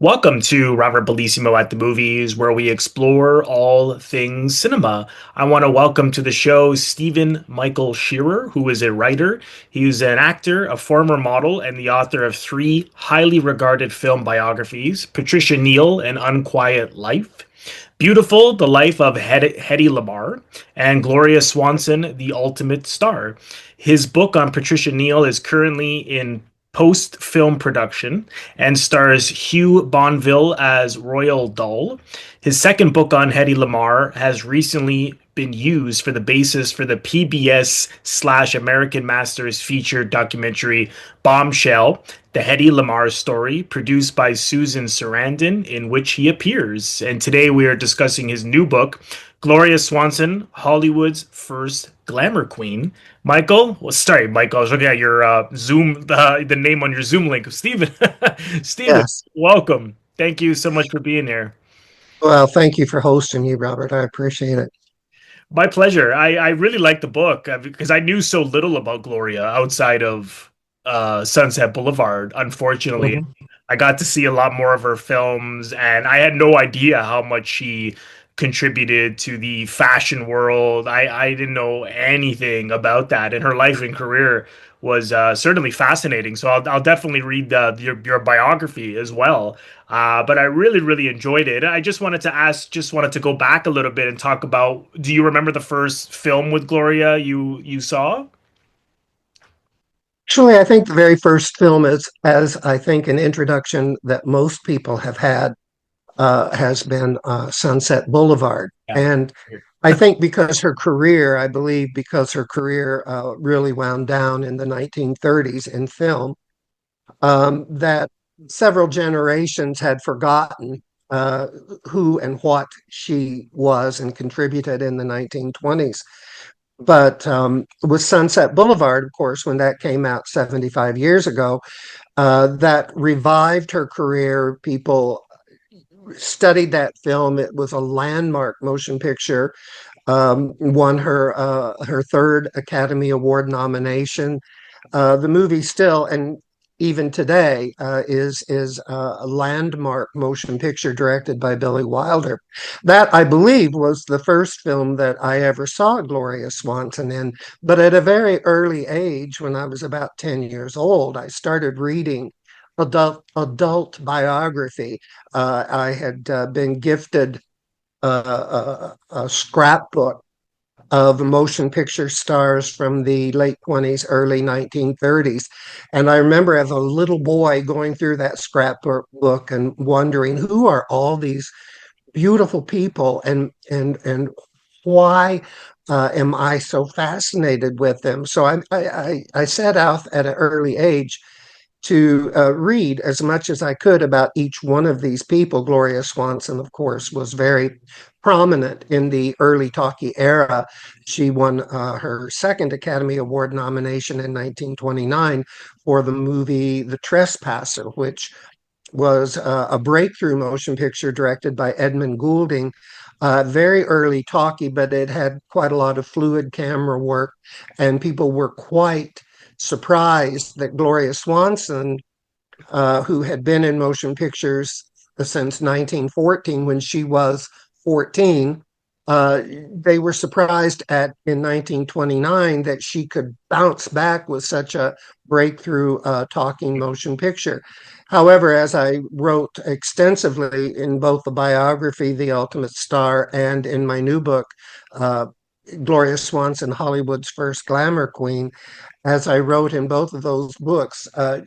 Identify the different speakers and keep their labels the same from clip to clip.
Speaker 1: Welcome to Robert Bellissimo at the Movies, where we explore all things cinema. I want to welcome to the show Stephen Michael Shearer, who is a writer. He's an actor, a former model, and the author of three highly regarded film biographies: Patricia Neal, An Unquiet Life; Beautiful, The Life of Hedy Lamarr; and Gloria Swanson, The Ultimate Star. His book on Patricia Neal is currently in post-film production and stars Hugh Bonneville as Royal Dull. His second book on Hedy Lamarr has recently been used for the basis for the PBS slash American Masters feature documentary Bombshell, the Hedy Lamarr story, produced by Susan Sarandon, in which he appears. And today we are discussing his new book, Gloria Swanson, Hollywood's First Glamour Queen. Michael, well, sorry, Michael. I was looking at your Zoom, the name on your Zoom link. Stephen, Stephen,
Speaker 2: Yes.
Speaker 1: welcome. Thank you so much for being here.
Speaker 2: Well, thank you for hosting me, Robert. I appreciate it.
Speaker 1: My pleasure. I really like the book because I knew so little about Gloria outside of Sunset Boulevard. Unfortunately,
Speaker 2: Mhm.
Speaker 1: I got to see a lot more of her films, and I had no idea how much she contributed to the fashion world. I didn't know anything about that, and her life and career was certainly fascinating. So I'll definitely read your biography as well. But I really, really enjoyed it. I just wanted to ask, just wanted to go back a little bit and talk about, do you remember the first film with Gloria you saw?
Speaker 2: Actually, I think the very first film is, as I think, an introduction that most people have had has been Sunset Boulevard.
Speaker 1: Yeah.
Speaker 2: And I think because her career, I believe because her career really wound down in the 1930s in film, that several generations had forgotten uh, who and what she was and contributed in the 1920s. But with Sunset Boulevard, of course, when that came out 75 years ago, that revived her career. People studied that film. It was a landmark motion picture. Won her third Academy Award nomination. The movie still, and even today, is a landmark motion picture directed by Billy Wilder. That, I believe, was the first film that I ever saw Gloria Swanson in. But at a very early age, when I was about 10 years old, I started reading adult biography. I had been gifted a scrapbook of motion picture stars from the late 20s, early 1930s. And I remember as a little boy going through that scrapbook and wondering who are all these beautiful people and why am I so fascinated with them? So I set out at an early age to read as much as I could about each one of these people. Gloria Swanson, of course, was very prominent in the early talkie era. She won her second Academy Award nomination in 1929 for the movie The Trespasser, which was a breakthrough motion picture directed by Edmund Goulding. Very early talkie, but it had quite a lot of fluid camera work, and people were quite surprised that Gloria Swanson, who had been in motion pictures since 1914 when she was 14, they were surprised at in 1929 that she could bounce back with such a breakthrough talking motion picture. However, as I wrote extensively in both the biography, The Ultimate Star, and in my new book, uh, Gloria Swanson, Hollywood's First Glamour Queen, as I wrote in both of those books, her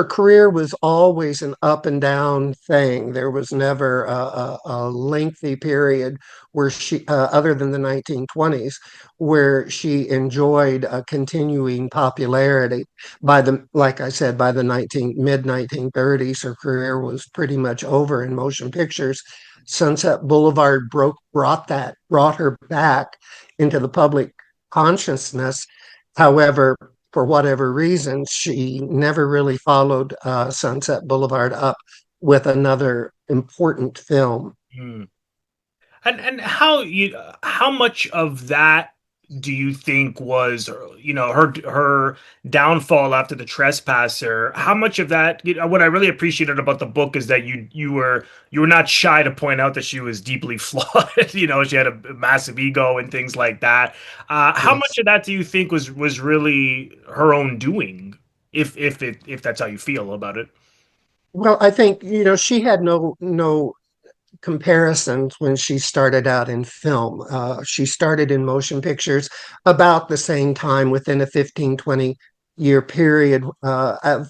Speaker 2: career was always an up and down thing. There was never a lengthy period where she, other than the 1920s, where she enjoyed a continuing popularity. By the, like I said, by the 19 mid 1930s, her career was pretty much over in motion pictures. Sunset Boulevard brought her back into the public consciousness. However, for whatever reason, she never really followed Sunset Boulevard up with another important film.
Speaker 1: Hmm. And how much of that do you think was, her downfall after the Trespasser? How much of that, what I really appreciated about the book is that you were not shy to point out that she was deeply flawed. She had a massive ego and things like that. How
Speaker 2: Yes.
Speaker 1: much of that do you think was really her own doing, if that's how you feel about it?
Speaker 2: Well, I think, she had no comparisons when she started out in film. She started in motion pictures about the same time within a 15-20 year period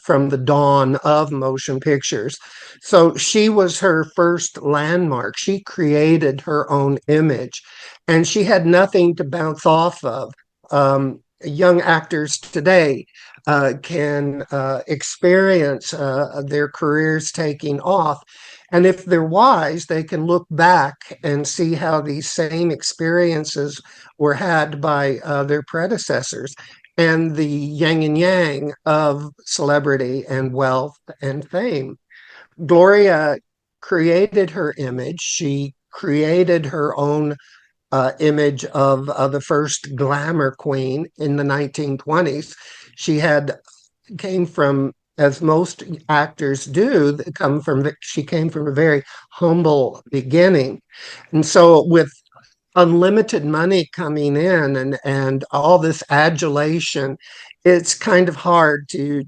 Speaker 2: from the dawn of motion pictures. So she was her first landmark. She created her own image and she had nothing to bounce off of. Young actors today can experience their careers taking off, and if they're wise, they can look back and see how these same experiences were had by their predecessors and the yin and yang of celebrity and wealth and fame. Gloria created her image. She created her own image of the first glamour queen in the 1920s. She had came from, as most actors do, she came from a very humble beginning. And so with unlimited money coming in and all this adulation, it's kind of hard to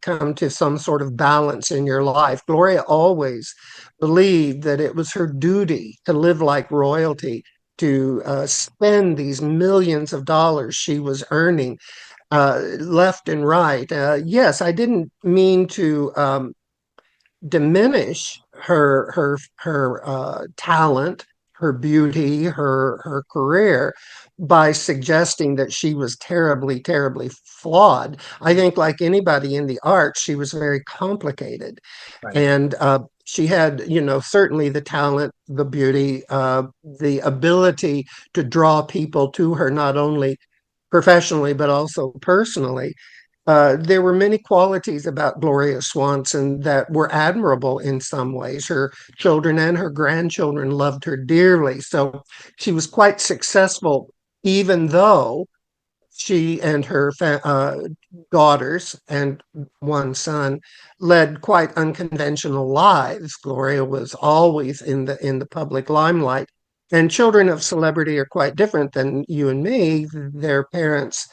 Speaker 2: come to some sort of balance in your life. Gloria always believed that it was her duty to live like royalty, to spend these millions of dollars she was earning left and right. Yes, I didn't mean to diminish her talent, her beauty, her career by suggesting that she was terribly flawed. I think, like anybody in the arts, she was very complicated,
Speaker 1: Right.
Speaker 2: and she had, certainly the talent, the beauty, the ability to draw people to her, not only professionally but also personally. There were many qualities about Gloria Swanson that were admirable in some ways. Her children and her grandchildren loved her dearly. So she was quite successful, even though she and her daughters and one son led quite unconventional lives. Gloria was always in the public limelight. And children of celebrity are quite different than you and me. Their parents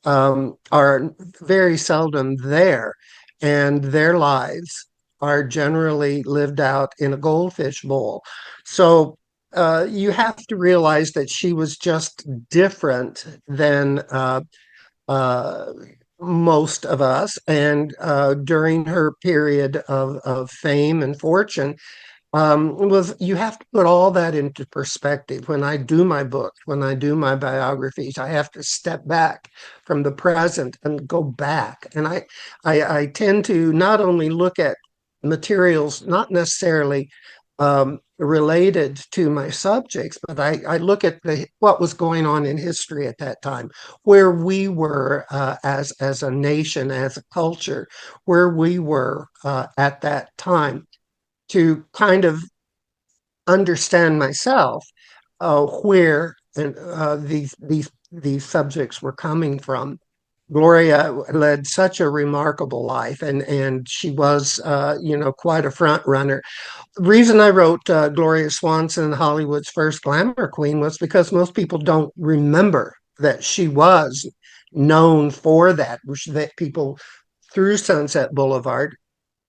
Speaker 2: are very seldom there, and their lives are generally lived out in a goldfish bowl. So you have to realize that she was just different than uh, most of us. And during her period of fame and fortune, was you have to put all that into perspective. When I do my book, when I do my biographies, I have to step back from the present and go back. And I tend to not only look at materials not necessarily related to my subjects, but I look at what was going on in history at that time, where we were as a nation, as a culture, where we were at that time, to kind of understand myself where these subjects were coming from. Gloria led such a remarkable life, and she was, quite a front runner. The reason I wrote Gloria Swanson, Hollywood's first glamour queen, was because most people don't remember that she was known for that. That people through Sunset Boulevard,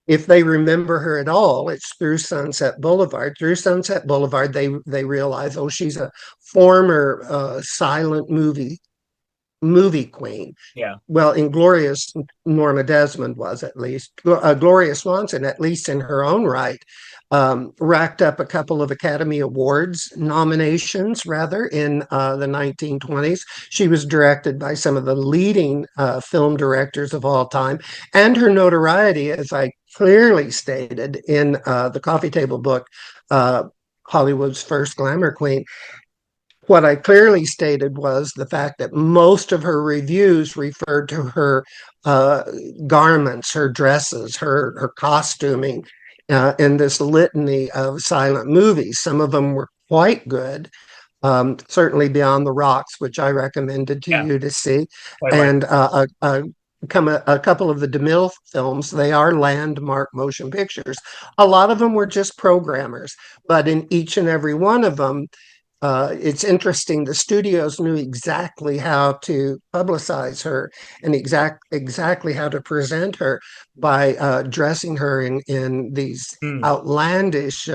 Speaker 2: if they remember her at all, it's through Sunset Boulevard. Through Sunset Boulevard, they realize, oh, she's a former silent movie queen.
Speaker 1: Yeah.
Speaker 2: Well, in Gloria's, Norma Desmond was, at least. Gloria Swanson, at least in her own right, racked up a couple of Academy Awards nominations, rather, in the 1920s. She was directed by some of the leading film directors of all time. And her notoriety, as I clearly stated in the coffee table book, Hollywood's First Glamour Queen, what I clearly stated was the fact that most of her reviews referred to her uh, garments, her dresses, her costuming, in this litany of silent movies. Some of them were quite good, certainly Beyond the Rocks, which I recommended to
Speaker 1: Yeah,
Speaker 2: you to see,
Speaker 1: quite right.
Speaker 2: and a couple of the DeMille films. They are landmark motion pictures. A lot of them were just programmers, but in each and every one of them, it's interesting. The studios knew exactly how to publicize her and exactly how to present her by dressing her in these
Speaker 1: Mm,
Speaker 2: outlandish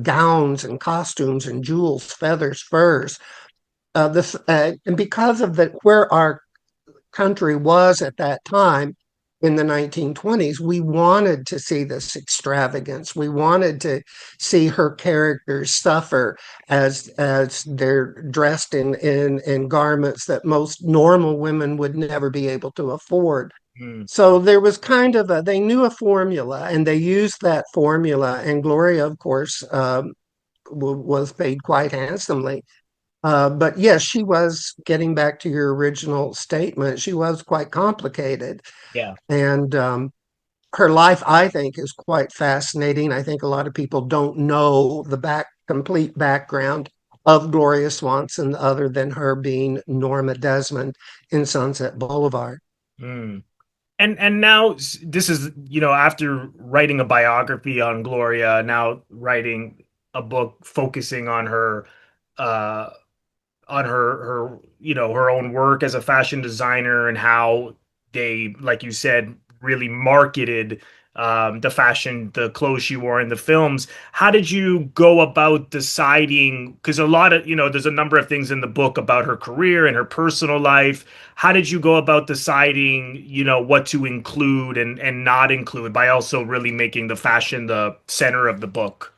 Speaker 2: gowns and costumes and jewels, feathers, furs. And because of where our country was at that time in the 1920s, we wanted to see this extravagance. We wanted to see her characters suffer as they're dressed in garments that most normal women would never be able to afford.
Speaker 1: mm,
Speaker 2: So there was kind of they knew a formula and they used that formula. And Gloria, of course, was paid quite handsomely. But yes, she was, getting back to your original statement, she was quite complicated.
Speaker 1: yeah.
Speaker 2: And her life, I think, is quite fascinating. I think a lot of people don't know the complete background of Gloria Swanson other than her being Norma Desmond in Sunset Boulevard.
Speaker 1: Mm. And now this is, after writing a biography on Gloria, now writing a book focusing uh on her her own work as a fashion designer and how they, like you said, really marketed the clothes she wore in the films. How did you go about deciding? Because a lot of, there's a number of things in the book about her career and her personal life. How did you go about deciding, what to include and not include by also really making the fashion the center of the book?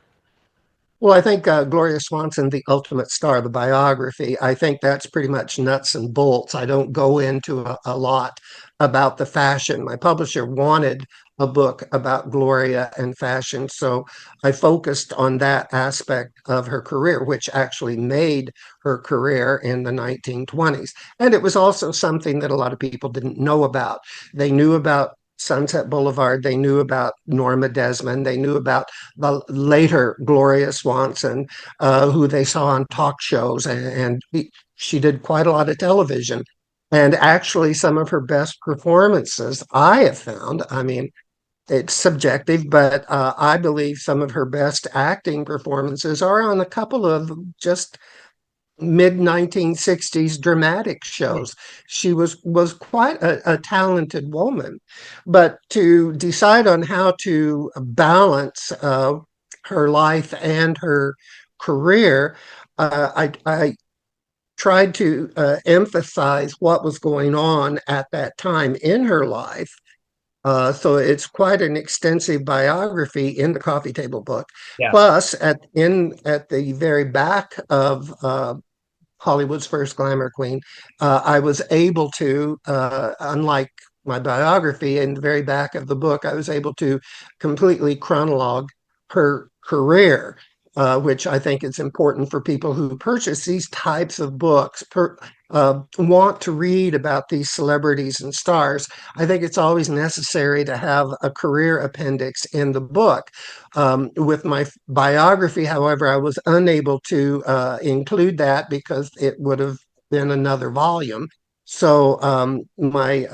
Speaker 2: Well, I think Gloria Swanson, The Ultimate Star, the biography, I think that's pretty much nuts and bolts. I don't go into a lot about the fashion. My publisher wanted a book about Gloria and fashion, so I focused on that aspect of her career, which actually made her career in the 1920s. And it was also something that a lot of people didn't know about. They knew about Sunset Boulevard, they knew about Norma Desmond, they knew about the later Gloria Swanson, who they saw on talk shows, and she did quite a lot of television. And actually, some of her best performances, I have found, I mean, it's subjective, but I believe some of her best acting performances are on a couple of just mid 1960s dramatic shows. She was quite a talented woman, but to decide on how to balance her life and her career, I tried to emphasize what was going on at that time in her life. So it's quite an extensive biography in the coffee table book.
Speaker 1: Yeah.
Speaker 2: Plus, at the very back of Hollywood's First Glamour Queen, I was able to, unlike my biography, in the very back of the book, I was able to completely chronologue her career, which I think is important for people who purchase these types of books, want to read about these celebrities and stars. I think it's always necessary to have a career appendix in the book. With my biography, however, I was unable to include that because it would have been another volume. So my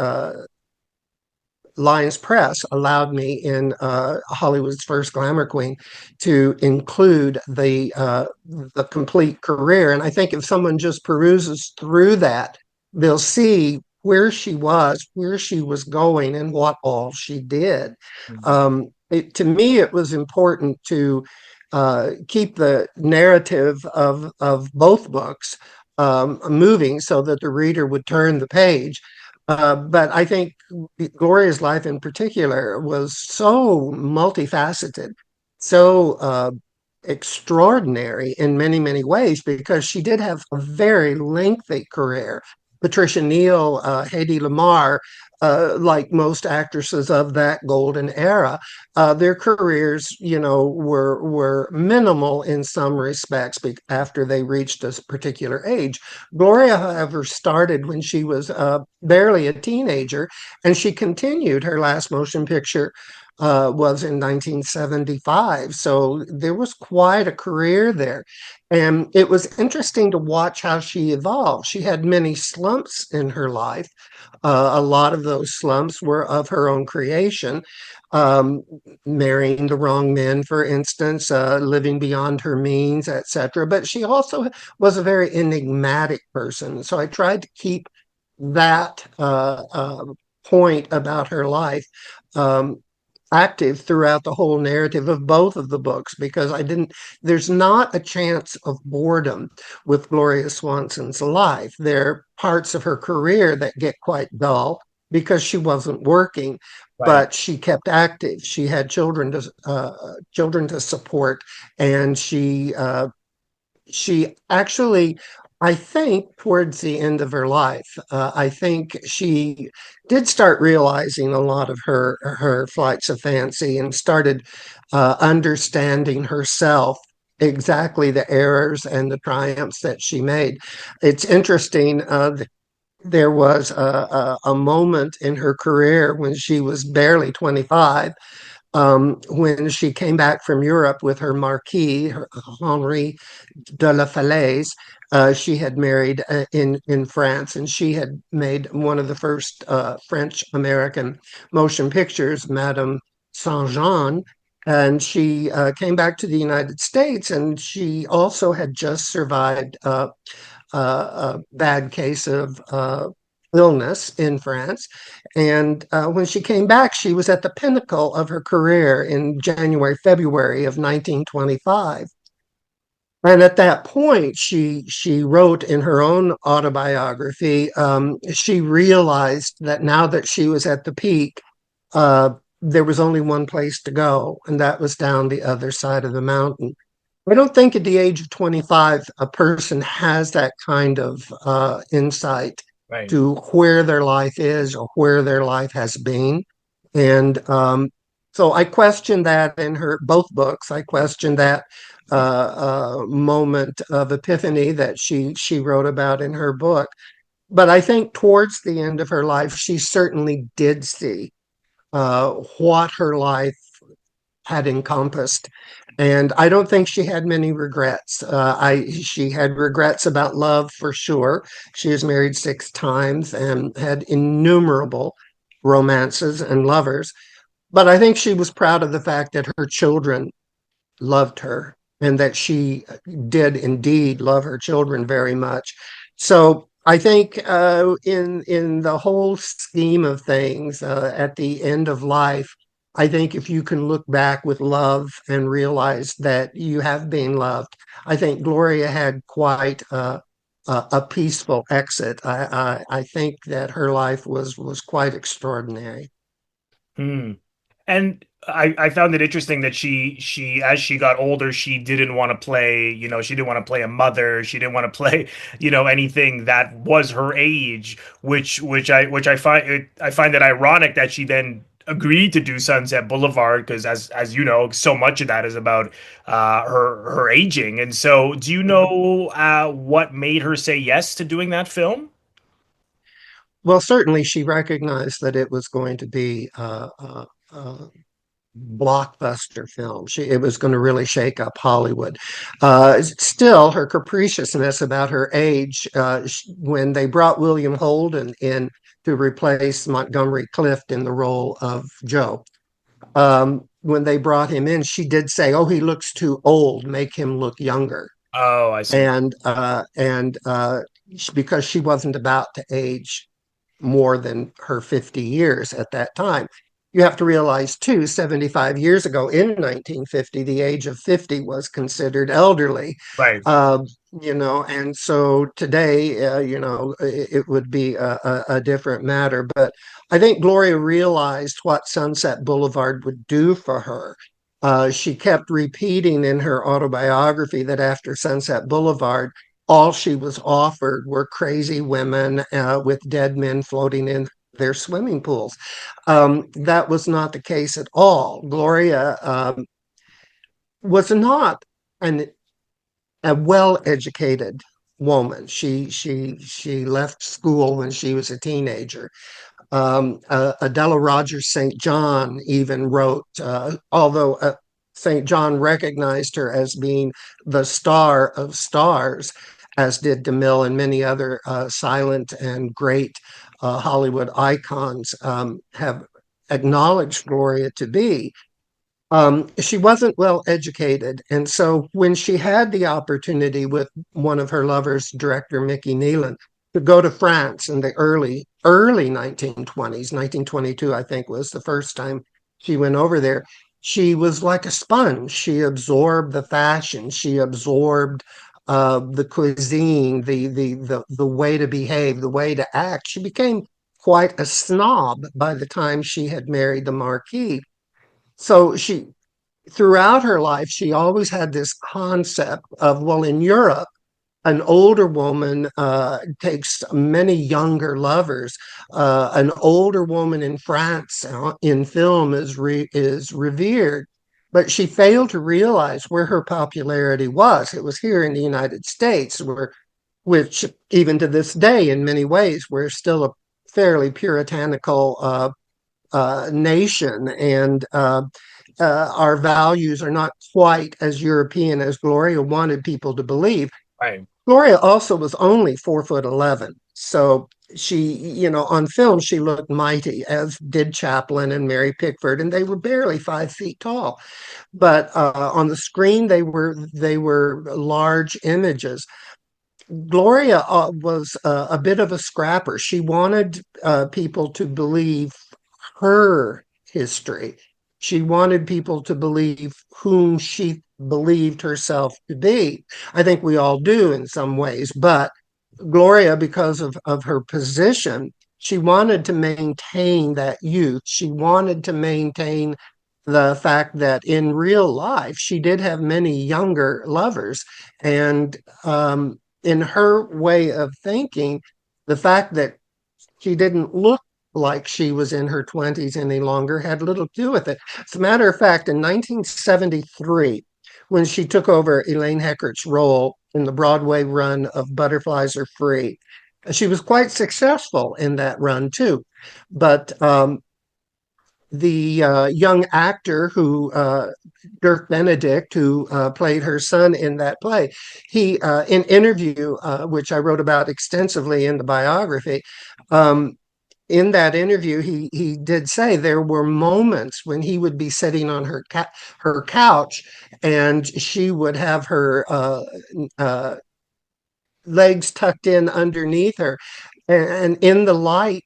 Speaker 2: Lions Press allowed me in Hollywood's First Glamour Queen to include the complete career. And I think if someone just peruses through that, they'll see where she was, where she was going, and what all she did.
Speaker 1: Mhm.
Speaker 2: To me, it was important to keep the narrative of both books moving so that the reader would turn the page. But I think Gloria's life in particular was so multifaceted, so extraordinary in many, many ways because she did have a very lengthy career. Patricia Neal, Hedy Lamarr, like most actresses of that golden era, their careers, were minimal in some respects after they reached a particular age. Gloria, however, started when she was barely a teenager, and she continued her last motion picture was in 1975. So there was quite a career there. And it was interesting to watch how she evolved. She had many slumps in her life. A lot of those slumps were of her own creation. Um, Marrying the wrong men, for instance, living beyond her means, etc. But she also was a very enigmatic person. So I tried to keep that point about her life um, active throughout the whole narrative of both of the books because there's not a chance of boredom with Gloria Swanson's life. There are parts of her career that get quite dull because she wasn't working,
Speaker 1: Right.
Speaker 2: but she kept active. She had children to support, and she actually, I think, towards the end of her life, I think she did start realizing a lot of her flights of fancy and started understanding herself exactly the errors and the triumphs that she made. It's interesting. There was a moment in her career when she was barely 25 when she came back from Europe with her Marquis, Henri de la Falaise. She had married in France, and she had made one of the first French American motion pictures, Madame Saint Jean. And she came back to the United States, and she also had just survived a bad case of illness in France. And when she came back, she was at the pinnacle of her career in January, February of 1925. And at that point, she wrote in her own autobiography. She realized that now that she was at the peak, uh, there was only one place to go, and that was down the other side of the mountain. I don't think at the age of 25 a person has that kind of insight
Speaker 1: Right.
Speaker 2: to where their life is or where their life has been. And so I questioned that in her both books. I questioned that moment of epiphany that she wrote about in her book. But I think towards the end of her life, she certainly did see what her life had encompassed. And I don't think she had many regrets. She had regrets about love for sure. She was married 6 times and had innumerable romances and lovers. But I think she was proud of the fact that her children loved her and that she did indeed love her children very much. So I think in the whole scheme of things, at the end of life, I think if you can look back with love and realize that you have been loved, I think Gloria had quite a peaceful exit. I think that her life was quite extraordinary.
Speaker 1: Hmm. And I found it interesting that she as she got older, she didn't want to play, she didn't want to play a mother. She didn't want to play, anything that was her age, which I find it ironic that she then agreed to do Sunset Boulevard because as you know, so much of that is about her aging. And so do you know what made her say yes to doing that film?
Speaker 2: Well, certainly she recognized that it was going to be a blockbuster film. It was going to really shake up Hollywood. Still, her capriciousness about her age, when they brought William Holden in to replace Montgomery Clift in the role of Joe, when they brought him in, she did say, "Oh, he looks too old. Make him look younger."
Speaker 1: Oh, I see.
Speaker 2: And because she wasn't about to age more than her 50 years at that time. You have to realize, too, 75 years ago in 1950, the age of 50 was considered elderly.
Speaker 1: Right.
Speaker 2: Uh, and so today, it would be a different matter. But I think Gloria realized what Sunset Boulevard would do for her. She kept repeating in her autobiography that after Sunset Boulevard, all she was offered were crazy women with dead men floating in their swimming pools. That was not the case at all. Gloria was not an, a well-educated woman. She left school when she was a teenager. Adela Rogers St. John even wrote, although St. John recognized her as being the star of stars, as did DeMille and many other silent and great Hollywood icons have acknowledged Gloria to be. She wasn't well educated. And so when she had the opportunity with one of her lovers, director Mickey Nealon, to go to France in the early 1920s, 1922, I think was the first time she went over there, she was like a sponge. She absorbed the fashion. She absorbed the cuisine, the way to behave, the way to act. She became quite a snob by the time she had married the Marquis. So she, throughout her life, she always had this concept of, well, in Europe, an older woman takes many younger lovers. An older woman in France in film is revered, but she failed to realize where her popularity was. It was here in the United States, which even to this day, in many ways, we're still a fairly puritanical nation, and our values are not quite as European as Gloria wanted people to believe.
Speaker 1: Right.
Speaker 2: Gloria also was only 4'11", so she, on film she looked mighty, as did Chaplin and Mary Pickford, and they were barely 5 feet tall. But on the screen, they were large images. Gloria was a bit of a scrapper. She wanted people to believe her history. She wanted people to believe whom she believed herself to be. I think we all do in some ways, but Gloria, because of her position, she wanted to maintain that youth. She wanted to maintain the fact that in real life, she did have many younger lovers. And in her way of thinking, the fact that she didn't look like she was in her 20s any longer had little to do with it. As a matter of fact, in 1973, when she took over Elaine Heckert's role in the Broadway run of Butterflies Are Free, she was quite successful in that run too. But the young actor who Dirk Benedict, who played her son in that play, he in interview, which I wrote about extensively in the biography. In that interview, he did say there were moments when he would be sitting on her couch, and she would have her legs tucked in underneath her, and in the light,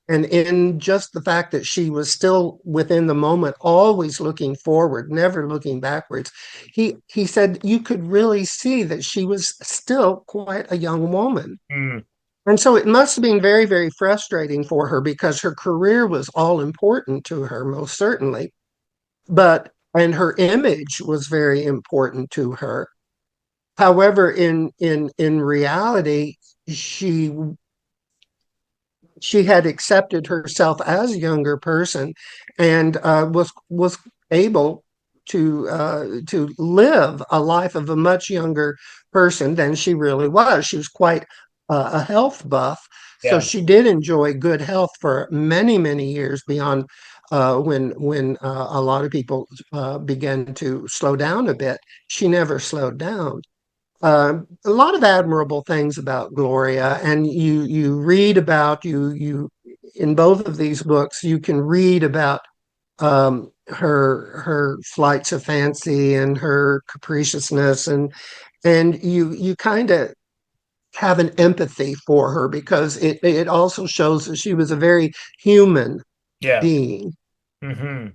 Speaker 2: and in just the fact that she was still within the moment, always looking forward, never looking backwards. He said you could really see that she was still quite a young woman.
Speaker 1: Mm.
Speaker 2: And so it must have been very, very frustrating for her, because her career was all important to her, most certainly. And her image was very important to her. However, in reality, she she had accepted herself as a younger person, and was able to live a life of a much younger person than she really was. She was quite a health buff, so
Speaker 1: Yeah.
Speaker 2: she did enjoy good health for many, many years beyond when a lot of people began to slow down a bit. She never slowed down. A lot of admirable things about Gloria, and you read about you in both of these books. You can read about her flights of fancy and her capriciousness, and you kind of have an empathy for her, because it also shows that she was a very human
Speaker 1: Yeah.
Speaker 2: being.
Speaker 1: Hmm.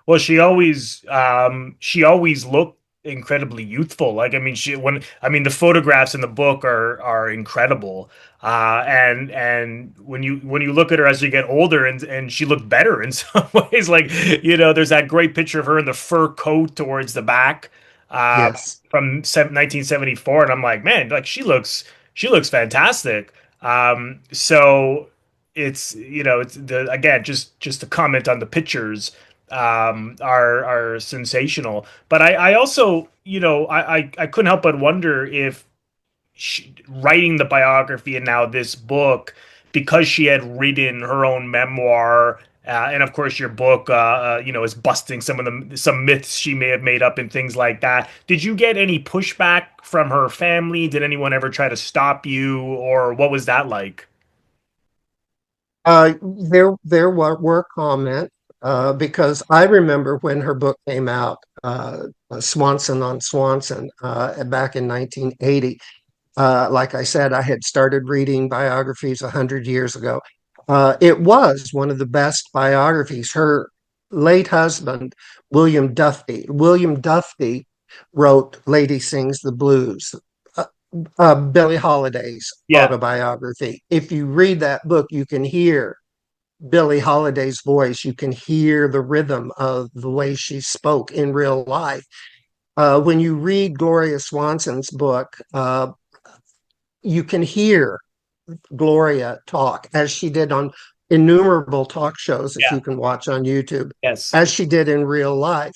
Speaker 1: Well, she always looked incredibly youthful. Like, I mean, the photographs in the book are incredible. And when you look at her as you get older, and she looked better in some ways. Like, there's that great picture of her in the fur coat towards the back, uh,
Speaker 2: Yes.
Speaker 1: from 1974, and I'm like, man, like she looks fantastic. So it's the again, just to comment on the pictures, are sensational. But I also, I couldn't help but wonder if writing the biography and now this book because she had written her own memoir. And of course, your book, is busting some myths she may have made up and things like that. Did you get any pushback from her family? Did anyone ever try to stop you, or what was that like?
Speaker 2: There were comments because I remember when her book came out, Swanson on Swanson, back in 1980. Like I said, I had started reading biographies 100 years ago. It was one of the best biographies. Her late husband, William Duffy, wrote Lady Sings the Blues, uh, Billie Holiday's
Speaker 1: Yeah,
Speaker 2: autobiography. If you read that book, you can hear Billie Holiday's voice. You can hear the rhythm of the way she spoke in real life. When you read Gloria Swanson's book, you can hear Gloria talk as she did on innumerable talk shows that
Speaker 1: yeah,
Speaker 2: you can watch on YouTube,
Speaker 1: yes,
Speaker 2: as she did in real life.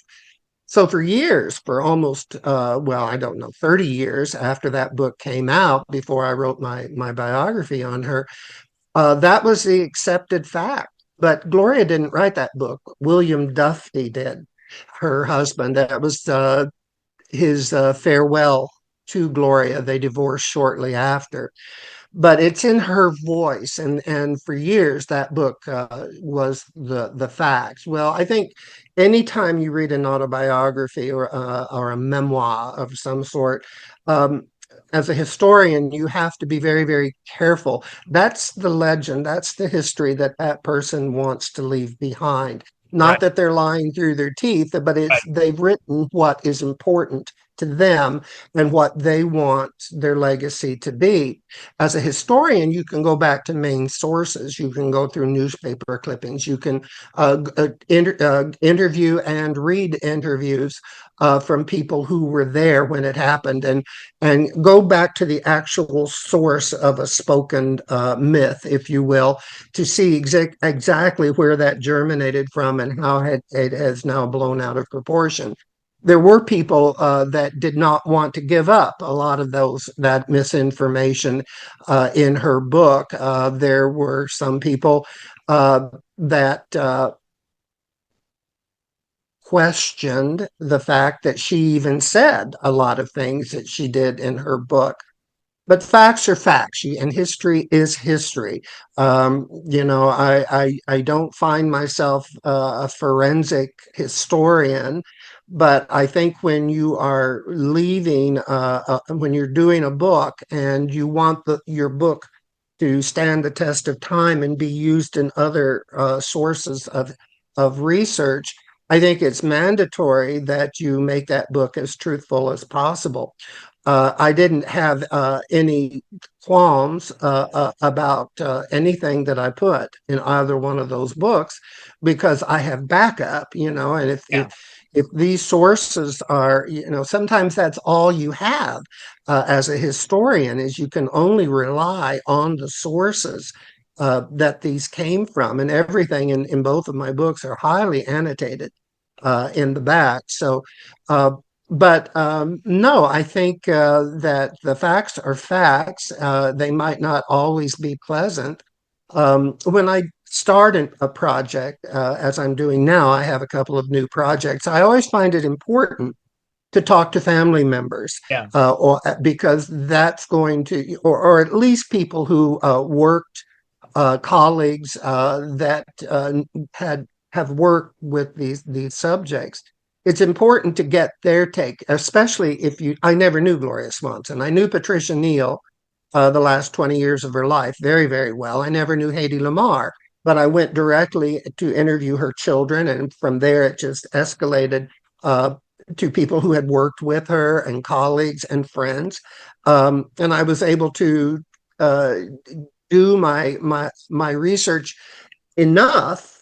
Speaker 2: So for years, for almost well, I don't know, 30 years after that book came out, before I wrote my biography on her, that was the accepted fact. But Gloria didn't write that book. William Duffy did, her husband. That was his farewell to Gloria. They divorced shortly after, but it's in her voice, and for years that book was the facts. Well, I think anytime you read an autobiography or a memoir of some sort, um, as a historian, you have to be very, very careful. That's the legend, that's the history that that person wants to leave behind.
Speaker 1: right,
Speaker 2: Not that they're lying through their teeth, but
Speaker 1: right,
Speaker 2: it's they've written what is important to them and what they want their legacy to be. As a historian, you can go back to main sources. You can go through newspaper clippings. You can interview and read interviews from people who were there when it happened, and go back to the actual source of a spoken myth, if you will, to see exactly where that germinated from and how it has now blown out of proportion. There were people that did not want to give up a lot of that misinformation in her book. There were some people that questioned the fact that she even said a lot of things that she did in her book. But facts are facts, and history is history. I don't find myself a forensic historian, but I think when you are when you're doing a book and you want your book to stand the test of time and be used in other sources of research, I think it's mandatory that you make that book as truthful as possible. I didn't have any qualms about anything that I put in either one of those books because I have backup, and
Speaker 1: yeah,
Speaker 2: if these sources are, sometimes that's all you have as a historian is you can only rely on the sources that these came from, and everything in both of my books are highly annotated in the back. So, but no, I think that the facts are facts. They might not always be pleasant. When I start a project, as I'm doing now, I have a couple of new projects. I always find it important to talk to family members,
Speaker 1: yeah.
Speaker 2: because that's going to, or at least people who worked, colleagues that had have worked with these subjects. It's important to get their take, especially if you. I never knew Gloria Swanson. I knew Patricia Neal the last 20 years of her life very, very well. I never knew Hedy Lamarr, but I went directly to interview her children, and from there it just escalated to people who had worked with her and colleagues and friends, and I was able to uh, do my research enough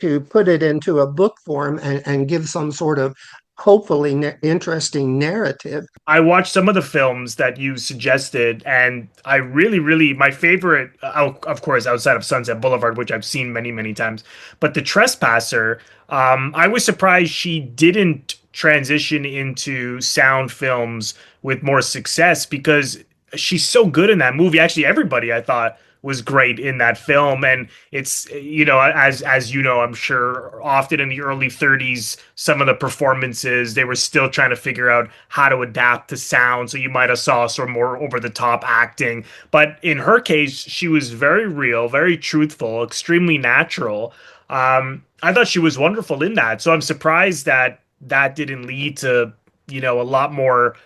Speaker 2: to put it into a book form and give some sort of hopefully interesting narrative.
Speaker 1: I watched some of the films that you suggested, and I really, really, my favorite, of course, outside of Sunset Boulevard, which I've seen many, many times, but The Trespasser, I was surprised she didn't transition into sound films with more success because she's so good in that movie. Actually, everybody, I thought, was great in that film. And it's, as you know, I'm sure often in the early 30s, some of the performances, they were still trying to figure out how to adapt to sound. So you might have saw sort of more over the top acting. But in her case, she was very real, very truthful, extremely natural. I thought she was wonderful in that. So I'm surprised that that didn't lead to, a lot more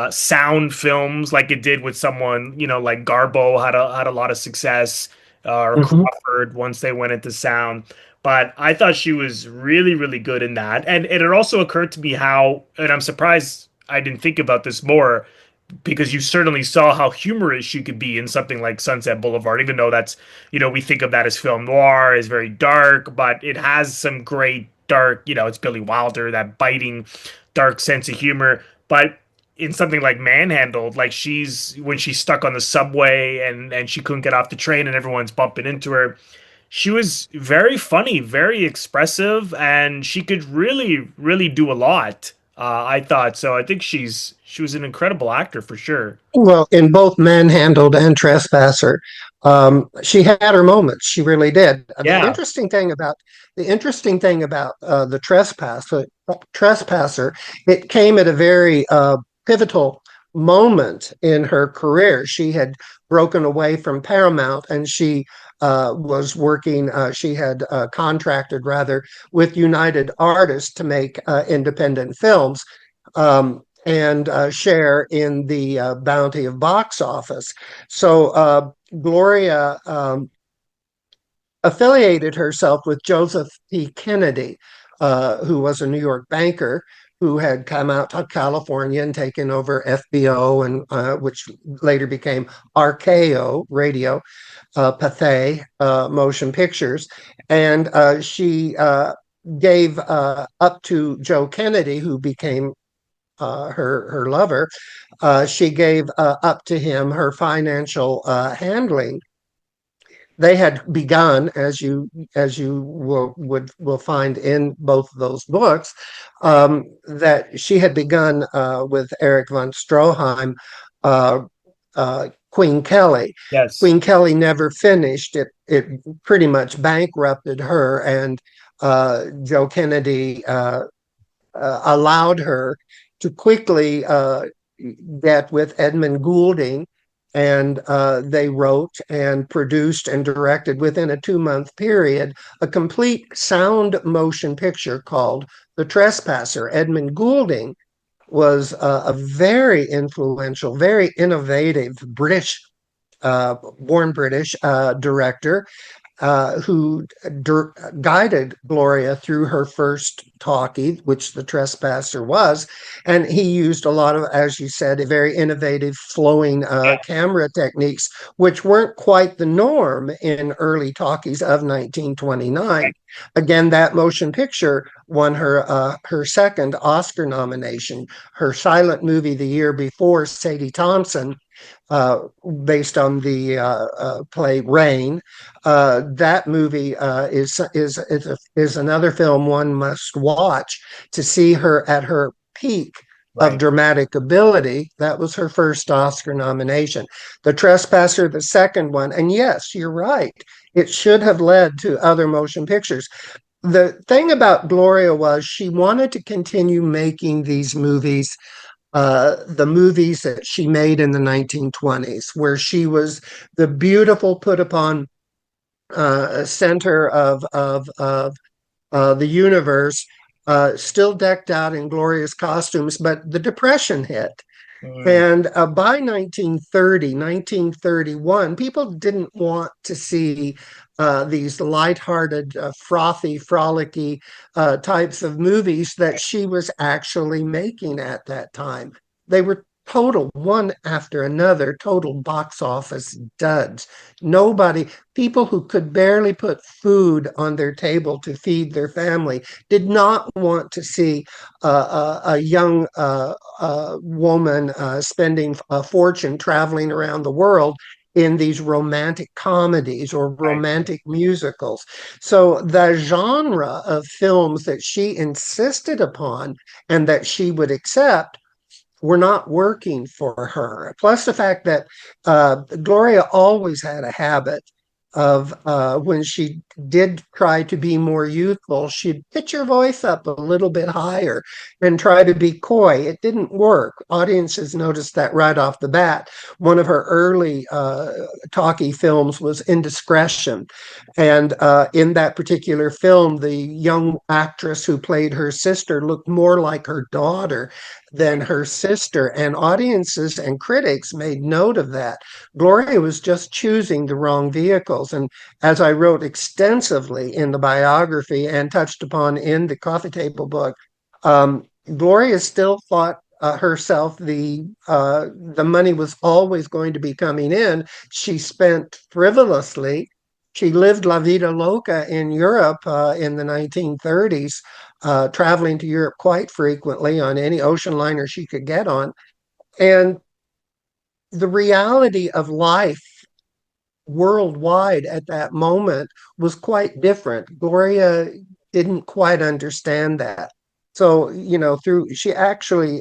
Speaker 1: sound films like it did with someone, like Garbo had a lot of success, or
Speaker 2: Mhm.
Speaker 1: Crawford once they went into sound. But I thought she was really, really good in that. And it also occurred to me how, and I'm surprised I didn't think about this more, because you certainly saw how humorous she could be in something like Sunset Boulevard, even though that's, we think of that as film noir, is very dark, but it has some great dark, it's Billy Wilder, that biting, dark sense of humor. But in something like Manhandled, like when she's stuck on the subway and she couldn't get off the train and everyone's bumping into her, she was very funny, very expressive, and she could really, really do a lot. I thought so. I think she was an incredible actor for sure.
Speaker 2: Well, in both Manhandled and Trespasser, she had her moments. She really did.
Speaker 1: Yeah.
Speaker 2: The interesting thing about the Trespasser, it came at a very pivotal moment in her career. She had broken away from Paramount, and she was working. She had contracted rather with United Artists to make independent films. And share in the bounty of box office. So Gloria affiliated herself with Joseph P. Kennedy, who was a New York banker who had come out to California and taken over FBO, and which later became RKO Radio, Pathé Motion Pictures, and she gave up to Joe Kennedy, who became her lover. She gave up to him her financial handling. They had begun, as you will find in both of those books, that she had begun with Eric von Stroheim, Queen Kelly.
Speaker 1: Yes.
Speaker 2: Queen Kelly never finished. It pretty much bankrupted her, and Joe Kennedy allowed her to quickly get with Edmund Goulding, and they wrote and produced and directed within a 2-month period a complete sound motion picture called The Trespasser. Edmund Goulding was a very influential, very innovative born British director who guided Gloria through her first talkie, which The Trespasser was. And he used a lot of, as you said, very innovative flowing camera techniques, which weren't quite the norm in early talkies of 1929. Again, that motion picture won her second Oscar nomination. Her silent movie the year before, Sadie Thompson, uh, based on the play Rain. That movie is another film one must watch to see her at her peak of
Speaker 1: Right.
Speaker 2: dramatic ability. That was her first Oscar nomination. The Trespasser, the second one, and yes, you're right. It should have led to other motion pictures. The thing about Gloria was she wanted to continue making these movies, the movies that she made in the 1920s, where she was the beautiful put upon center of the universe, still decked out in glorious costumes, but the Depression hit.
Speaker 1: Mm,
Speaker 2: And by 1930, 1931, people didn't want to see these lighthearted, frothy, frolicky types of movies that she was actually making at that time. They were total, one after another, total box office duds. Nobody, people who could barely put food on their table to feed their family, did not want to see a young woman spending a fortune traveling around the world in these romantic comedies or
Speaker 1: right.
Speaker 2: romantic musicals. So the genre of films that she insisted upon and that she would accept were not working for her. Plus the fact that Gloria always had a habit of when she did try to be more youthful, she'd pitch her voice up a little bit higher and try to be coy. It didn't work. Audiences noticed that right off the bat. One of her early talkie films was Indiscretion. And in that particular film, the young actress who played her sister looked more like her daughter than her sister. And audiences and critics made note of that. Gloria was just choosing the wrong vehicles. And as I wrote extensively in the biography and touched upon in the coffee table book, Gloria still thought herself the money was always going to be coming in. She spent frivolously. She lived La Vida Loca in Europe in the 1930s, traveling to Europe quite frequently on any ocean liner she could get on. And the reality of life worldwide at that moment was quite different. Gloria didn't quite understand that. So, through she actually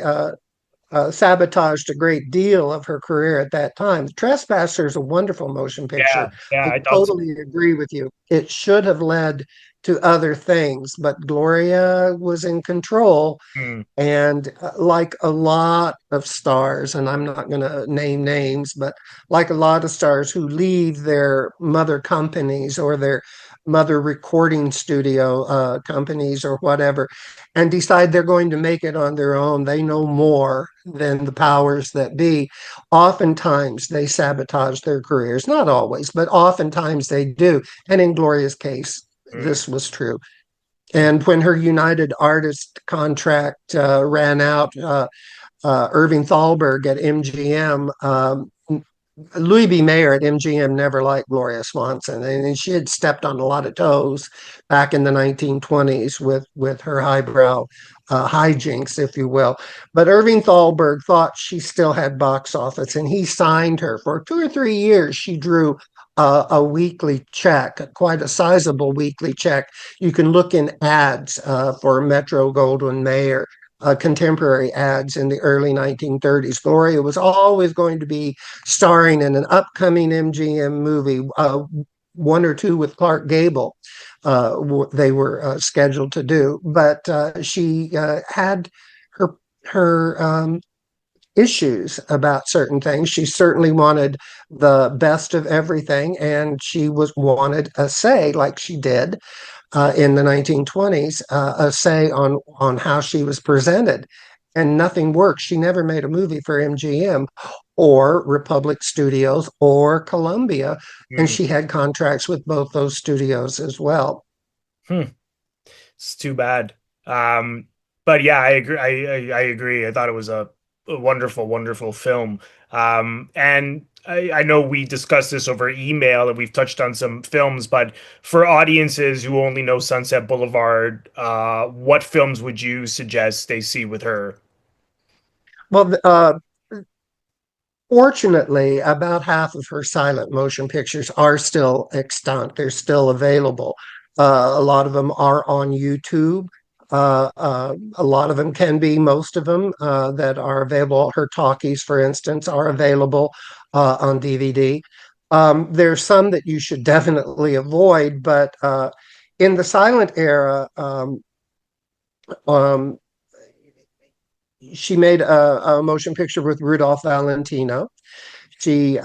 Speaker 2: sabotaged a great deal of her career at that time. Trespasser is a wonderful motion picture.
Speaker 1: Yeah, yeah,
Speaker 2: I
Speaker 1: I thought so.
Speaker 2: totally agree with you. It should have led to other things, but Gloria was in control.
Speaker 1: Hmm.
Speaker 2: And like a lot of stars, and I'm not going to name names, but like a lot of stars who leave their mother companies or their mother recording studio companies or whatever, and decide they're going to make it on their own, they know more than the powers that be. Oftentimes they sabotage their careers. Not always, but oftentimes they do. And in Gloria's case,
Speaker 1: Hmm.
Speaker 2: this was true. And when her United Artist contract ran out, Irving Thalberg at MGM, Louis B. Mayer at MGM never liked Gloria Swanson, and she had stepped on a lot of toes back in the 1920s with her highbrow hijinks, if you will. But Irving Thalberg thought she still had box office, and he signed her for 2 or 3 years. She drew a weekly check, quite a sizable weekly check. You can look in ads for Metro Goldwyn Mayer. Contemporary ads in the early 1930s. Gloria was always going to be starring in an upcoming MGM movie, one or two with Clark Gable. They were scheduled to do, but she had her issues about certain things. She certainly wanted the best of everything, and she was wanted a say, like she did in the 1920s, a say on how she was presented, and nothing worked. She never made a movie for MGM or Republic Studios or Columbia, and
Speaker 1: Hmm.
Speaker 2: she had contracts with both those studios as well.
Speaker 1: Hmm. It's too bad. Um, but yeah, I agree. I agree. I thought it was a wonderful, wonderful film. And I know we discussed this over email and we've touched on some films, but for audiences who only know Sunset Boulevard, what films would you suggest they see with her?
Speaker 2: Well, fortunately, about half of her silent motion pictures are still extant. They're still available. A lot of them are on YouTube. A lot of them can be, most of them that are available. Her talkies, for instance, are available on DVD. There's some that you should definitely avoid, but in the silent era, um, she made a motion picture with Rudolph Valentino. She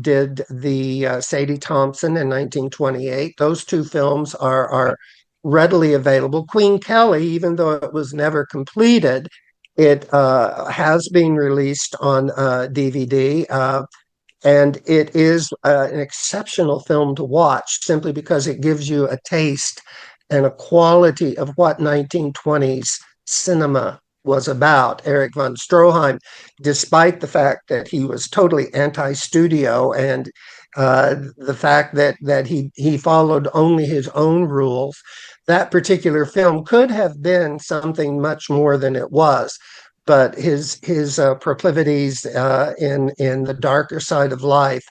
Speaker 2: did the Sadie Thompson in 1928. Those two films are readily available. Queen Kelly, even though it was never completed, it has been released on DVD. And it is an exceptional film to watch simply because it gives you a taste and a quality of what 1920s cinema was about. Eric von Stroheim, despite the fact that he was totally anti-studio and the fact that he followed only his own rules, that particular film could have been something much more than it was. But his proclivities in the darker side of life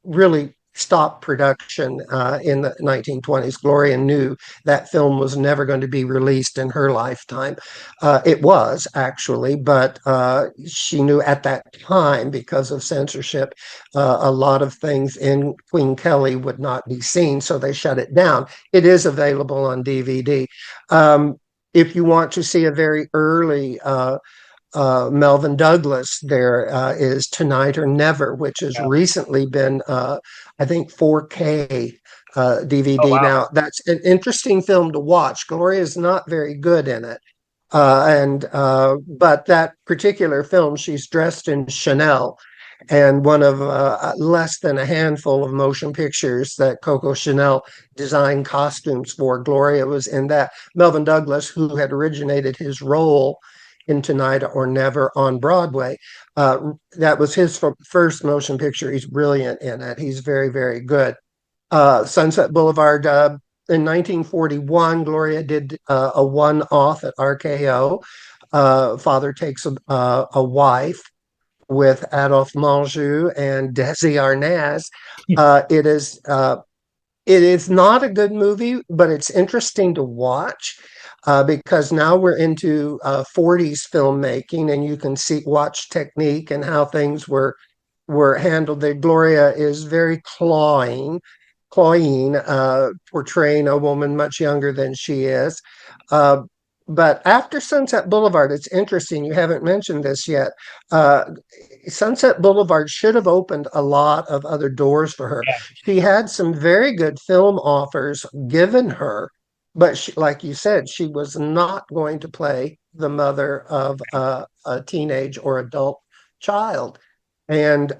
Speaker 2: really stop production in the 1920s. Gloria knew that film was never going to be released in her lifetime. It was actually, but she knew at that time, because of censorship, a lot of things in Queen Kelly would not be seen, so they shut it down. It is available on DVD. If you want to see a very early Melvin Douglas, there is Tonight or Never, which has
Speaker 1: Yeah.
Speaker 2: recently been, I think, 4K
Speaker 1: Oh
Speaker 2: DVD.
Speaker 1: wow.
Speaker 2: Now, that's an interesting film to watch. Gloria is not very good in it. And but that particular film, she's dressed in Chanel, and one of less than a handful of motion pictures that Coco Chanel designed costumes for. Gloria was in that. Melvin Douglas, who had originated his role in Tonight or Never on Broadway, that was his first motion picture. He's brilliant in it. He's very, very good. Sunset Boulevard. In 1941, Gloria did a one-off at RKO. Father Takes a Wife with Adolphe Menjou and Desi Arnaz. It is not a good movie, but it's interesting to watch because now we're into 40s filmmaking, and you can watch technique and how things were handled. That Gloria is very cloying, portraying a woman much younger than she is. Uh, but after Sunset Boulevard, it's interesting. You haven't mentioned this yet. Uh, Sunset Boulevard should have opened a lot of other doors for her.
Speaker 1: Yeah.
Speaker 2: She had some very good film offers given her, but she, like you said, she was not going to play the mother of a teenage or adult child. And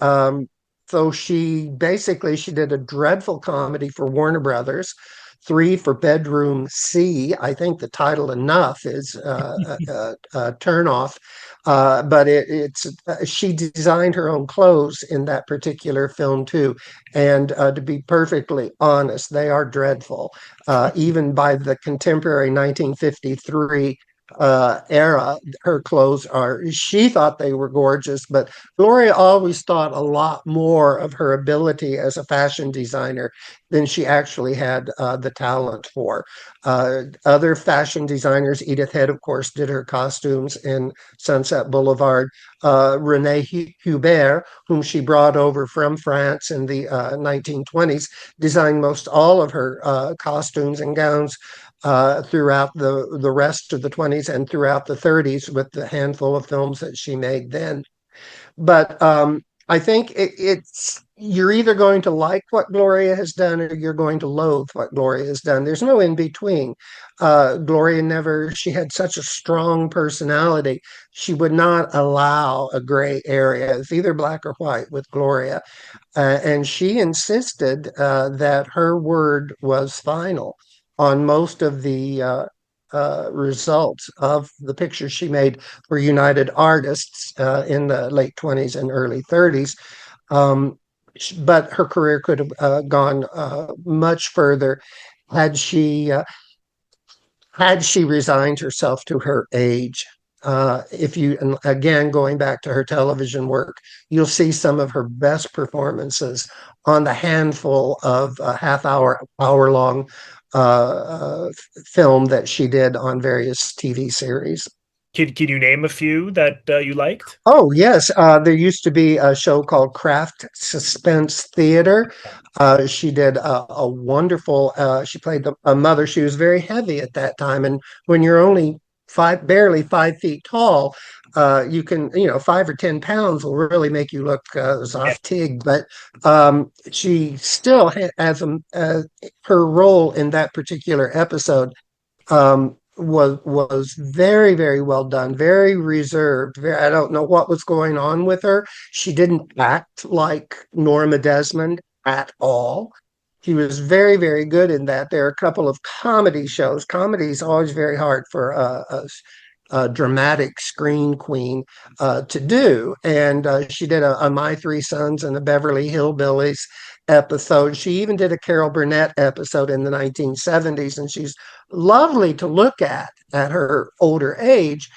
Speaker 2: so she did a dreadful comedy for Warner Brothers, three for Bedroom C. I think the title enough is a turn off. But it's she designed her own clothes in that particular film too, and to be perfectly honest, they are dreadful. Even by the contemporary 1953 era, her clothes are. She thought they were gorgeous, but Gloria always thought a lot more of her ability as a fashion designer than she actually had the talent for. Other fashion designers, Edith Head, of course, did her costumes in Sunset Boulevard. Rene Hubert, whom she brought over from France in the 1920s, designed most all of her costumes and gowns throughout the rest of the 20s and throughout the 30s with the handful of films that she made then. But I think it's you're either going to like what Gloria has done or you're going to loathe what Gloria has done. There's no in between. Gloria never, she had such a strong personality. She would not allow a gray area. It's either black or white with Gloria. And she insisted that her word was final on most of the results of the pictures she made for United Artists in the late 20s and early 30s. Um, but her career could have gone much further had she resigned herself to her age. If you, and again, going back to her television work, you'll see some of her best performances on the handful of hour long film that she did on various TV series.
Speaker 1: Can you name a few that you liked?
Speaker 2: Oh, yes. There used to be a show called Craft Suspense Theater. She did a wonderful, she played a mother. She was very heavy at that time. And when you're only barely 5 feet tall, you can, 5 or 10 pounds will really make you look
Speaker 1: Yeah.
Speaker 2: Zoftig. But she still has her role in that particular episode was very, very well done, very reserved. I don't know what was going on with her. She didn't act like Norma Desmond at all. She was very, very good in that. There are a couple of comedy shows. Comedy is always very hard for a dramatic screen queen to do. And she did a My Three Sons and the Beverly Hillbillies episode. She even did a Carol Burnett episode in the 1970s, and she's lovely to look at her older age.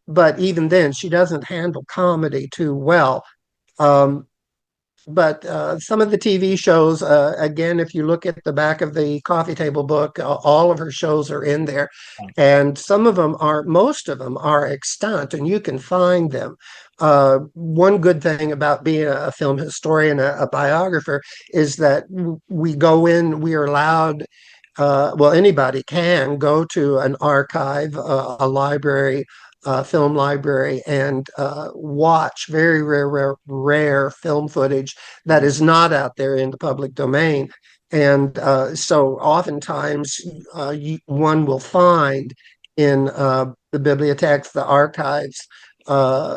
Speaker 2: But even then, she doesn't handle comedy too well. Um, but some of the TV shows, again, if you look at the back of the coffee table book, all of her shows are in there. And some of them are, most of them are extant, and you can find them. One good thing about being a film historian, a biographer, is that we go in, we are allowed, well, anybody can go to an archive, a library, film library, and watch very rare film footage that is not out there in the public domain. And so oftentimes one will find in the bibliothèques, the archives,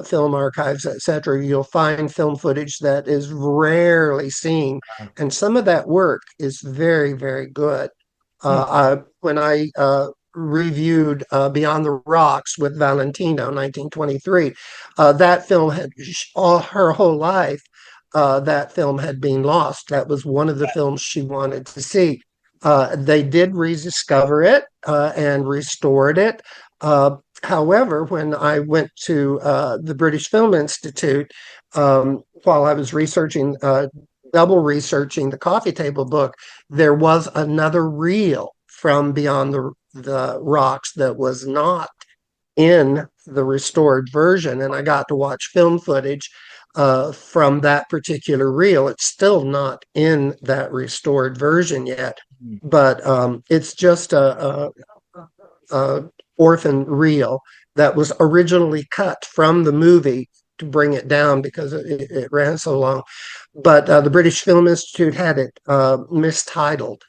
Speaker 2: film archives, etc., you'll find film footage that is rarely seen. And some of that work is very good. When I reviewed Beyond the Rocks with Valentino, 1923, that film had all her whole life. That film had been lost. That was one of the films she wanted to see. They did rediscover it and restored it. However, when I went to the British Film Institute, while I was double researching the coffee table book, there was another reel from Beyond the Rocks that was not in the restored version, and I got to watch film footage from that particular reel. It's still not in that restored version yet, but it's just a orphan reel that was originally cut from the movie to bring it down because it ran so long. But the British Film Institute had it mistitled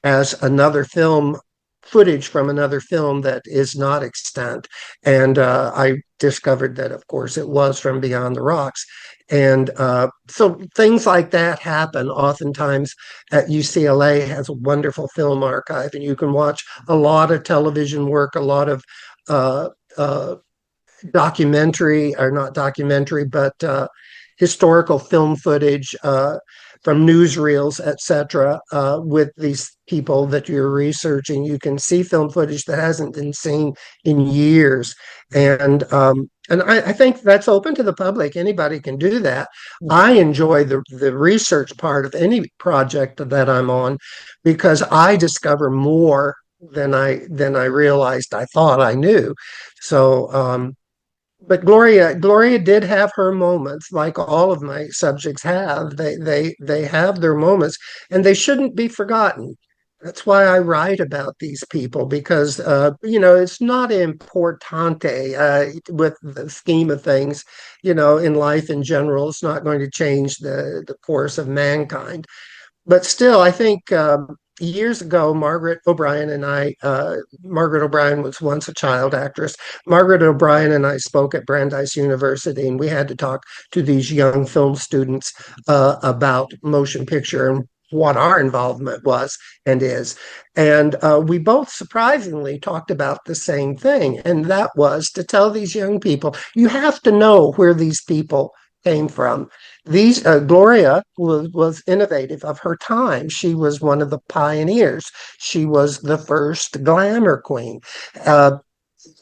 Speaker 2: as another film, footage from another film that is not extant. And I discovered that, of course, it was from Beyond the Rocks. And so things like that happen. Oftentimes at UCLA has a wonderful film archive, and you can watch a lot of television work, a lot of uh, uh, documentary, or not documentary, but historical film footage from newsreels, etc. With these people that you're researching. You can see film footage that hasn't been seen in years, and I think that's open to the public. Anybody can do that. I enjoy the research part of any project that I'm on because I discover more than I realized I thought I knew. So but Gloria did have her moments, like all of my subjects have. They have their moments, and they shouldn't be forgotten. That's why I write about these people because it's not importante with the scheme of things. In life in general, it's not going to change the course of mankind. But still, I think years ago, Margaret O'Brien was once a child actress. Margaret O'Brien and I spoke at Brandeis University, and we had to talk to these young film students about motion picture and what our involvement was and is. And we both surprisingly talked about the same thing, and that was to tell these young people, you have to know where these people came from. These Gloria was innovative of her time. She was one of the pioneers. She was the first glamour queen. Uh,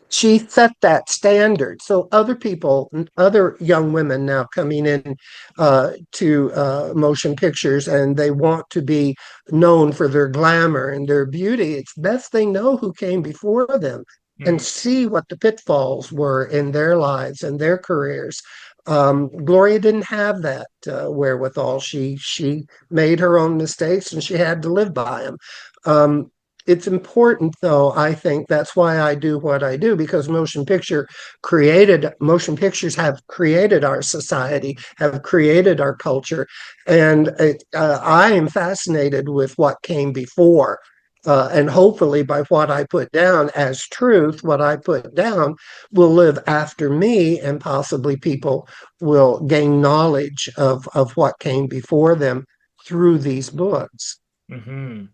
Speaker 2: she set that standard. So other people, other young women now coming in to motion pictures, and they want to be known for their glamour and their beauty. It's best they know who came before them and
Speaker 1: Mhm.
Speaker 2: see what the pitfalls were in their lives and their careers. Gloria didn't have that wherewithal. She made her own mistakes and she had to live by them. Um, it's important, though. I think that's why I do what I do because motion pictures have created our society, have created our culture, and I am fascinated with what came before. And hopefully, by what I put down as truth, what I put down will live after me, and possibly people will gain knowledge of what came before them through these books.
Speaker 1: Mhm.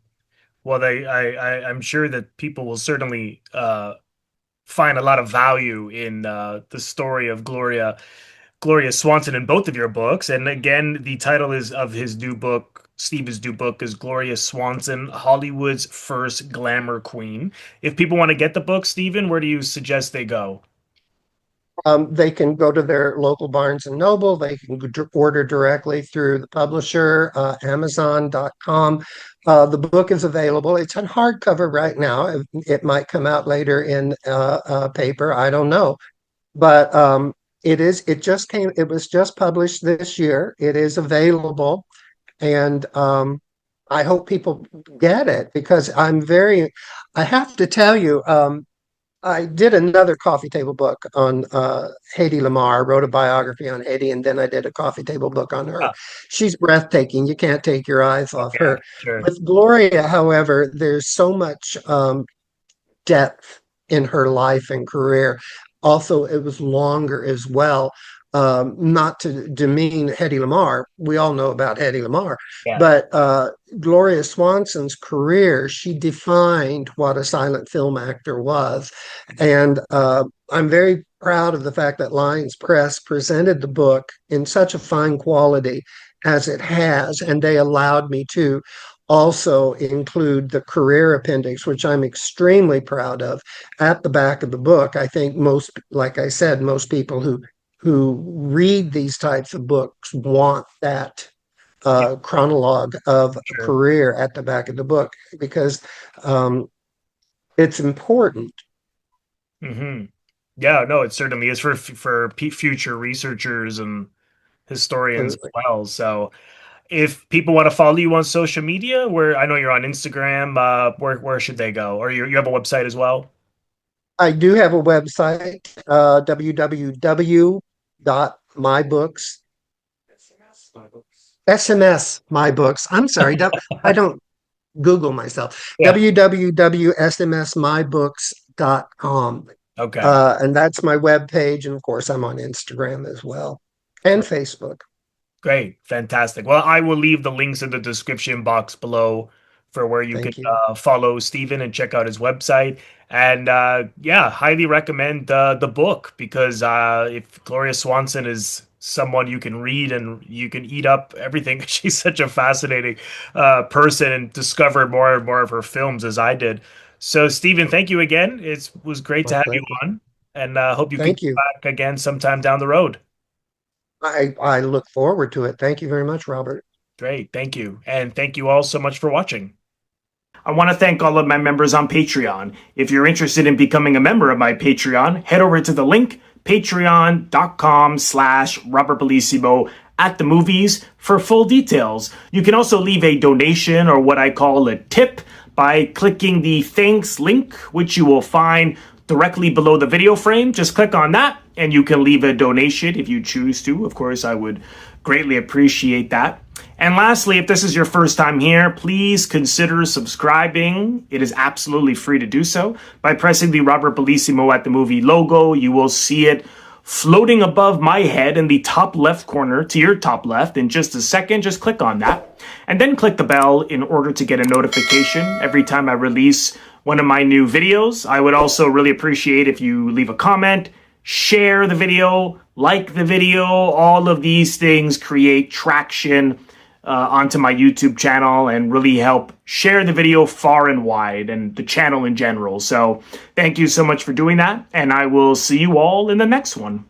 Speaker 1: Well, I'm sure that people will certainly find a lot of value in the story of Gloria Swanson in both of your books. And again, the title is of his new book, Stephen's new book, is Gloria Swanson, Hollywood's First Glamour Queen. If people want to get the book, Stephen, where do you suggest they go?
Speaker 2: They can go to their local Barnes and Noble. They can order directly through the publisher, Amazon.com. The book is available. It's on hardcover right now. It might come out later in paper. I don't know. But it just came, it was just published this year. It is available. And I hope people get it because I have to tell you, I did another coffee table book on Hedy Lamarr. I wrote a biography on Hedy, and then I did a coffee table book on her.
Speaker 1: Ah,
Speaker 2: She's breathtaking. You can't take your eyes off
Speaker 1: okay,
Speaker 2: her.
Speaker 1: sure.
Speaker 2: With Gloria, however, there's so much depth in her life and career. Also, it was longer as well. Not to demean Hedy Lamarr, we all know about Hedy Lamarr,
Speaker 1: Yeah.
Speaker 2: but Gloria Swanson's career, she defined what a silent film actor was. And I'm very proud of the fact that Lions Press presented the book in such a fine quality as it has, and they allowed me to also include the career appendix, which I'm extremely proud of, at the back of the book. I think most, like I said, most people who read these types of books want that
Speaker 1: Yeah,
Speaker 2: chronologue of a
Speaker 1: sure.
Speaker 2: career at the back of the book because it's important.
Speaker 1: Hmm. Yeah, no, it certainly is for future researchers and historians as well. So, if people want to follow you on social media, where I know you're on Instagram, where should they go? Or you have a website as well?
Speaker 2: I do have a website, www.mybooks. SMS My Books. I'm sorry, I don't Google myself.
Speaker 1: Yeah.
Speaker 2: www.smsmybooks.com.
Speaker 1: Okay.
Speaker 2: And that's my web page. And of course, I'm on Instagram as well and Facebook.
Speaker 1: Great, fantastic. Well, I will leave the links in the description box below for where you can
Speaker 2: Thank you.
Speaker 1: follow Stephen and check out his website. And yeah, highly recommend the book because if Gloria Swanson is someone you can read and you can eat up everything, she's such a fascinating person and discover more and more of her films as I did. So, Stephen, thank you again. It was great
Speaker 2: My
Speaker 1: to have you
Speaker 2: pleasure.
Speaker 1: on, and hope you can
Speaker 2: Thank
Speaker 1: come
Speaker 2: you.
Speaker 1: back again sometime down the road.
Speaker 2: I look forward to it. Thank you very much, Robert.
Speaker 1: Great. Thank you. And thank you all so much for watching. I want to thank all of my members on Patreon. If you're interested in becoming a member of my Patreon, head over to the link patreon.com/Robert Bellissimo at the movies for full details. You can also leave a donation or what I call a tip by clicking the thanks link, which you will find directly below the video frame. Just click on that and you can leave a donation if you choose to. Of course, I would greatly appreciate that. And lastly, if this is your first time here, please consider subscribing. It is absolutely free to do so. By pressing the Robert Bellissimo at the movie logo, you will see it floating above my head in the top left corner to your top left. In just a second, just click on that. And then click the bell in order to get a notification every time I release one of my new videos. I would also really appreciate if you leave a comment, share the video, like the video. All of these things create traction onto my YouTube channel and really help share the video far and wide and the channel in general. So thank you so much for doing that, and I will see you all in the next one.